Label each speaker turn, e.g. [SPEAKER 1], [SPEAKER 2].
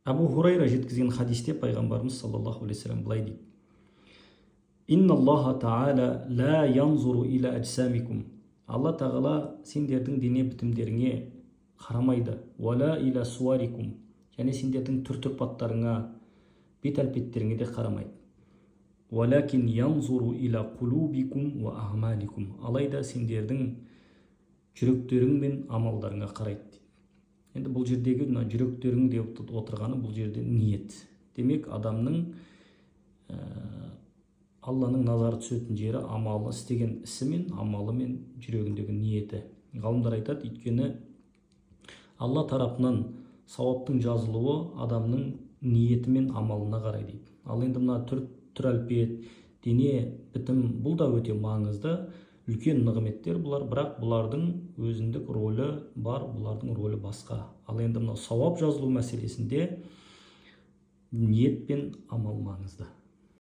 [SPEAKER 1] Абу Хурайра жеткізген хадисте пайғамбарымыз саллаллаху алейхи вассалам былай дейді: Инна Аллаха та'ала ла янзуру иля аджсамикум. Алла тағала сендердің дене бітімдеріңе қарамайды. Вала иля суарикум. Және сендердің түр-тұрпаттарыңа, бет-әлпеттеріңе де қарамайды. Валакин янзуру иля кулубикум ва ахмаликум. Алайда сендердің жүректерің мен амалдарыңа қарайды. Енді бұл жердегі жүректерің деп отырғаны бұл жерде ниет. Демек адамның Алланың назары түсетін жері амалы, істеген ісі мен амалы мен жүрегіндегі ниеті. Ғалымдар айтады, өйткені Алла тарапынан сауаптың жазылуы адамның ниеті мен амалына қарай дейді. Ал енді мына түр-әлпет, дене бітім, бұл да өте маңызды, үлкен нығметтер бұлар, бірақ бұлардың өзіндік рөлі бар, бұлардың рөлі басқа. Ал енді мына сауап жазылу мәселесінде ниет пен амал маңызды.